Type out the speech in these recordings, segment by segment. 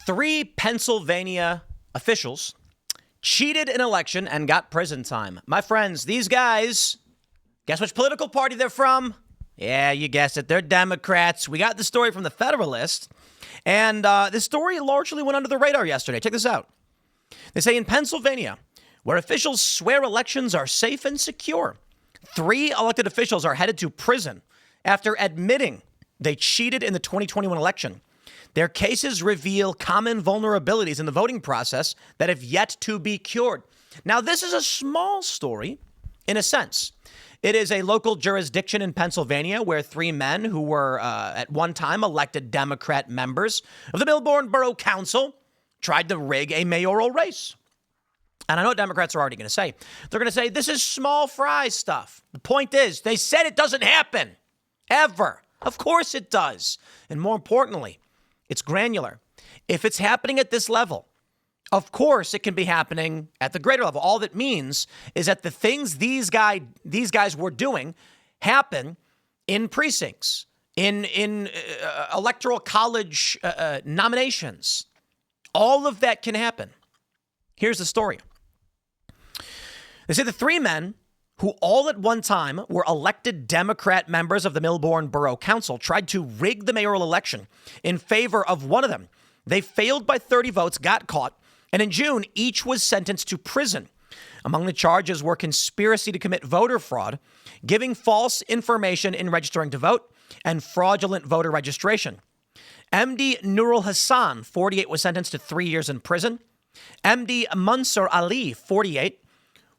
3 Pennsylvania officials cheated an election and got prison time. My friends, these guys, guess which political party they're from? Yeah, you guessed it. They're Democrats. We got the story from the Federalist. And this story largely went under the radar yesterday. Check this out. They say in Pennsylvania, where officials swear elections are safe and secure, 3 elected officials are headed to prison after admitting they cheated in the 2021 election. Their cases reveal common vulnerabilities in the voting process that have yet to be cured. Now, this is a small story in a sense. It is a local jurisdiction in Pennsylvania where 3 men who were at one time elected Democrat members of the Milborne Borough Council tried to rig a mayoral race. And I know what Democrats are already going to say. They're going to say, this is small fry stuff. The point is, they said it doesn't happen. Ever. Of course it does. And more importantly, it's granular. If it's happening at this level, of course it can be happening at the greater level. All that means is that the things these guys were doing happen in precincts, in electoral college nominations. All of that can happen. Here's the story. They say the 3 men who all at one time were elected Democrat members of the Milborne Borough Council tried to rig the mayoral election in favor of one of them. They failed by 30 votes, got caught, and in June, each was sentenced to prison. Among the charges were conspiracy to commit voter fraud, giving false information in registering to vote, and fraudulent voter registration. MD Nurul Hassan, 48, was sentenced to 3 years in prison. MD Mansur Ali, 48,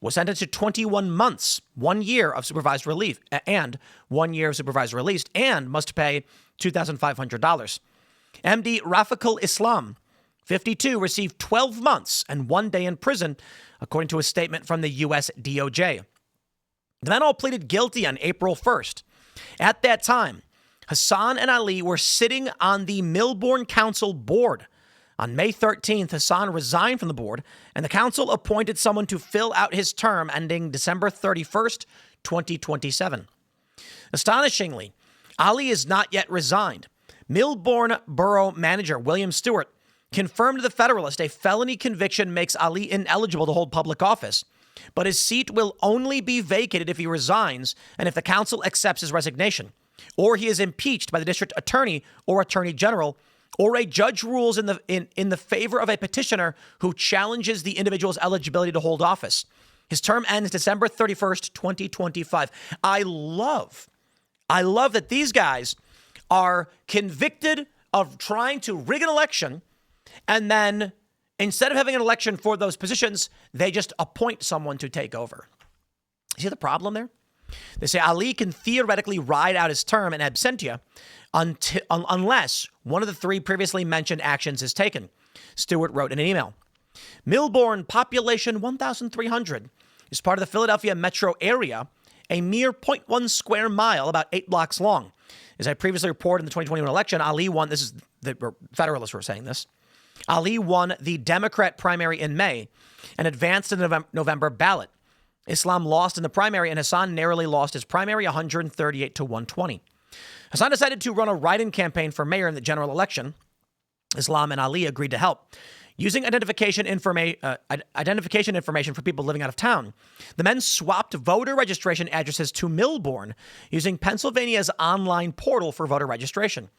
was sentenced to 21 months, 1 year of supervised relief, and 1 year of supervised release, and must pay $2,500. MD Rafiqul Islam, 52, received 12 months and 1 day in prison, according to a statement from the U.S. DOJ. The men all pleaded guilty on April 1st. At that time, Hassan and Ali were sitting on the Milborne Council board. On May 13th, Hassan resigned from the board, and the council appointed someone to fill out his term ending December 31st, 2027. Astonishingly, Ali is not yet resigned. Milborne Borough Manager William Stewart confirmed to the Federalist a felony conviction makes Ali ineligible to hold public office, but his seat will only be vacated if he resigns and if the council accepts his resignation, or he is impeached by the district attorney or attorney general, or a judge rules in the favor of a petitioner who challenges the individual's eligibility to hold office. His term ends December 31st, 2025. I love that these guys are convicted of trying to rig an election, and then instead of having an election for those positions, they just appoint someone to take over. See the problem there? They say Ali can theoretically ride out his term in absentia unless one of the 3 previously mentioned actions is taken, Stewart wrote in an email. Milborne, population 1,300, is part of the Philadelphia metro area, a mere 0.1 square mile, about 8 blocks long. As I previously reported in the 2021 election, Ali won, this is the Federalists were saying this, Ali won the Democrat primary in May and advanced to the November ballot. Islam lost in the primary, and Hassan narrowly lost his primary 138 to 120. Hassan decided to run a write-in campaign for mayor in the general election. Islam and Ali agreed to help. Using identification information for people living out of town, the men swapped voter registration addresses to Milborne using Pennsylvania's online portal for voter registration.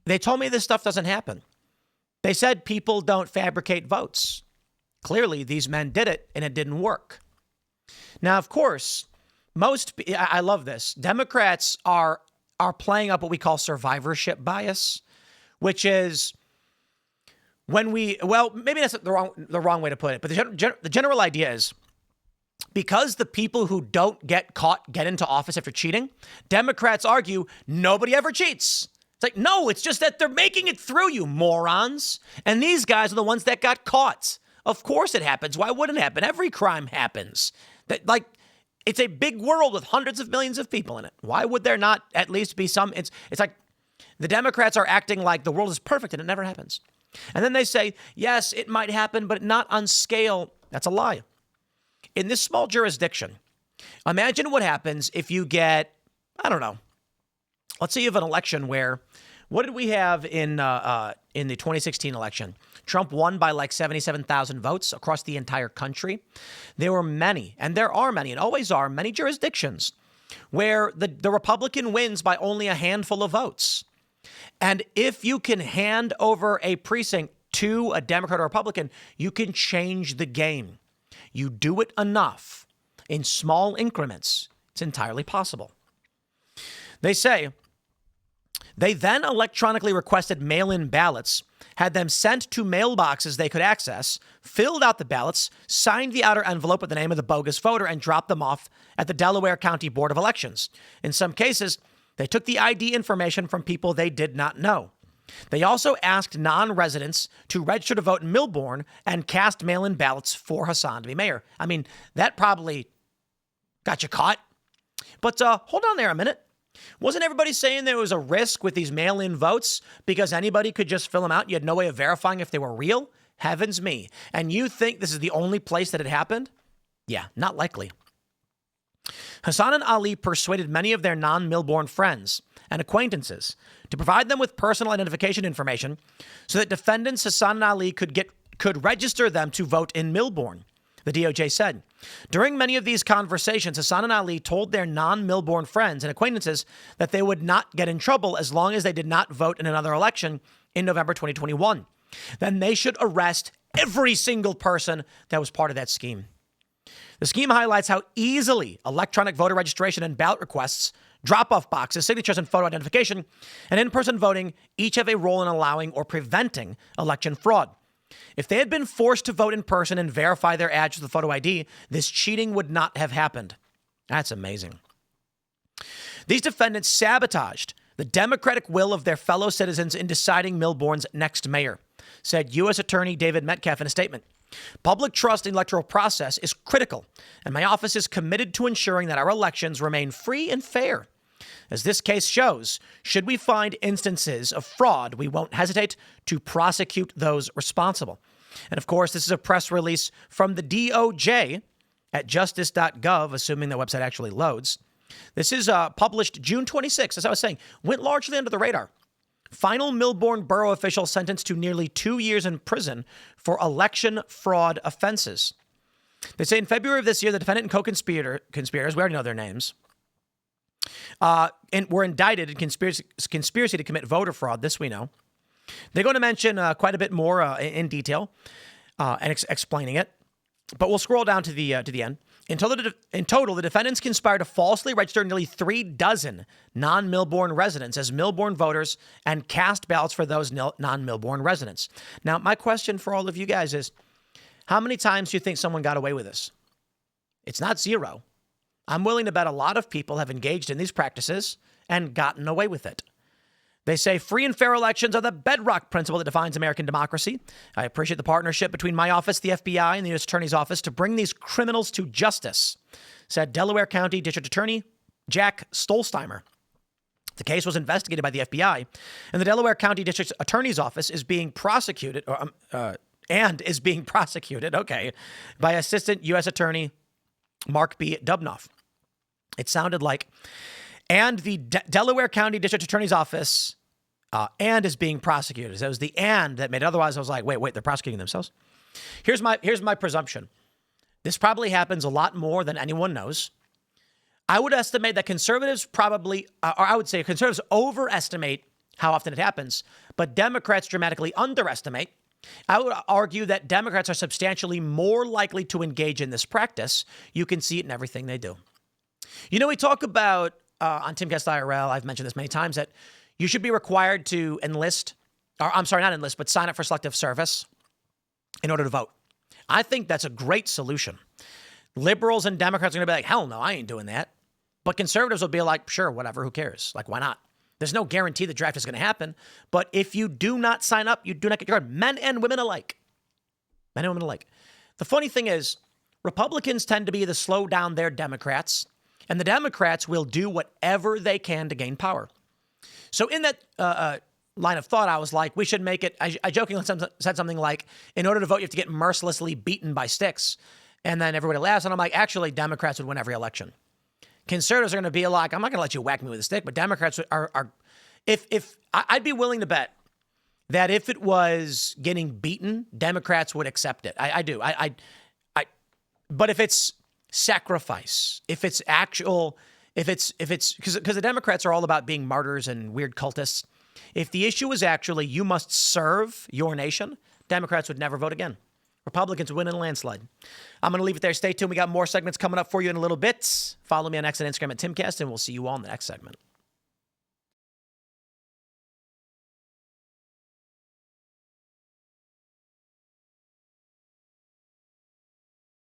They told me this stuff doesn't happen. They said people don't fabricate votes. Clearly, these men did it, and it didn't work. Now, of course, I love this. Democrats are playing up what we call survivorship bias, which is maybe that's the wrong way to put it, but the general idea is because the people who don't get caught get into office after cheating, Democrats argue nobody ever cheats. It's like, no, it's just that they're making it through, you morons. And these guys are the ones that got caught. Of course it happens. Why wouldn't it happen? Every crime happens. It's a big world with hundreds of millions of people in it. Why would there not at least be some? It's like the Democrats are acting like the world is perfect and it never happens. And then they say, yes, it might happen, but not on scale. That's a lie. In this small jurisdiction, imagine what happens if you get, I don't know, let's say you have an election where, what did we have in in the 2016 election. Trump won by like 77,000 votes across the entire country. There were many, and there are many, and always are, many jurisdictions where the Republican wins by only a handful of votes. And if you can hand over a precinct to a Democrat or Republican, you can change the game. You do it enough in small increments, it's entirely possible. They say they then electronically requested mail-in ballots, had them sent to mailboxes they could access, filled out the ballots, signed the outer envelope with the name of the bogus voter, and dropped them off at the Delaware County Board of Elections. In some cases, they took the ID information from people they did not know. They also asked non-residents to register to vote in Milbourne and cast mail-in ballots for Hassan to be mayor. I mean, that probably got you caught. But hold on there a minute. Wasn't everybody saying there was a risk with these mail-in votes because anybody could just fill them out? You had no way of verifying if they were real? Heavens me. And you think this is the only place that it happened? Yeah, not likely. Hassan and Ali persuaded many of their non-Milbourne friends and acquaintances to provide them with personal identification information so that defendants Hassan and Ali could register them to vote in Milbourne, the DOJ said. During many of these conversations, Hassan and Ali told their non-Milbourne friends and acquaintances that they would not get in trouble as long as they did not vote in another election in November 2021. Then they should arrest every single person that was part of that scheme. The scheme highlights how easily electronic voter registration and ballot requests, drop-off boxes, signatures, and photo identification, and in-person voting each have a role in allowing or preventing election fraud. If they had been forced to vote in person and verify their address with a photo ID, this cheating would not have happened. That's amazing. These defendants sabotaged the democratic will of their fellow citizens in deciding Milbourne's next mayor, said U.S. Attorney David Metcalf in a statement. Public trust in the electoral process is critical, and my office is committed to ensuring that our elections remain free and fair. As this case shows, should we find instances of fraud, we won't hesitate to prosecute those responsible. And of course, this is a press release from the DOJ at justice.gov, assuming the website actually loads. This is published June 26th, as I was saying, went largely under the radar. Final Milbourne borough official sentenced to nearly 2 years in prison for election fraud offenses. They say in February of this year, the defendant and co-conspirators, we already know their names, and were indicted in conspiracy to commit voter fraud. This we know. They're going to mention quite a bit more in detail and explaining it, but we'll scroll down to the end. In total, the defendants conspired to falsely register nearly 36 non-Milbourne residents as Milbourne voters and cast ballots for those non-Milbourne residents. Now, my question for all of you guys is, how many times do you think someone got away with this? It's not zero. I'm willing to bet a lot of people have engaged in these practices and gotten away with it. They say free and fair elections are the bedrock principle that defines American democracy. I appreciate the partnership between my office, the FBI, and the U.S. Attorney's Office to bring these criminals to justice, said Delaware County District Attorney Jack Stolzheimer. The case was investigated by the FBI, and the Delaware County District Attorney's Office is being prosecuted, by Assistant U.S. Attorney Mark B. Dubnoff. It sounded like, and the Delaware County District Attorney's Office, and is being prosecuted. So it was the and that made it. Otherwise, I was like, wait, they're prosecuting themselves. Here's my presumption. This probably happens a lot more than anyone knows. I would estimate that conservatives conservatives overestimate how often it happens, but Democrats dramatically underestimate. I would argue that Democrats are substantially more likely to engage in this practice. You can see it in everything they do. You know, we talk about on Timcast IRL, I've mentioned this many times, that you should be required to sign up for selective service in order to vote. I think that's a great solution. Liberals and Democrats are going to be like, hell no, I ain't doing that. But conservatives will be like, sure, whatever, who cares? Like, why not? There's no guarantee the draft is going to happen. But if you do not sign up, you do not get your card. Men and women alike. Men and women alike. The funny thing is, Republicans tend to be the slow down their Democrats, and the Democrats will do whatever they can to gain power. So in that line of thought, I was like, we should make it, I jokingly said something like, in order to vote, you have to get mercilessly beaten by sticks. And then everybody laughs, and I'm like, actually, Democrats would win every election. Conservatives are going to be like, I'm not going to let you whack me with a stick, but Democrats are if I'd be willing to bet that if it was getting beaten, Democrats would accept it. I do. But if it's sacrifice, if it's actual, if it's because the Democrats are all about being martyrs and weird cultists. If the issue is actually you must serve your nation, Democrats would never vote again. Republicans win in a landslide. I'm going to leave it there. Stay tuned. We got more segments coming up for you in a little bit. Follow me on X and Instagram at Timcast, and we'll see you all in the next segment.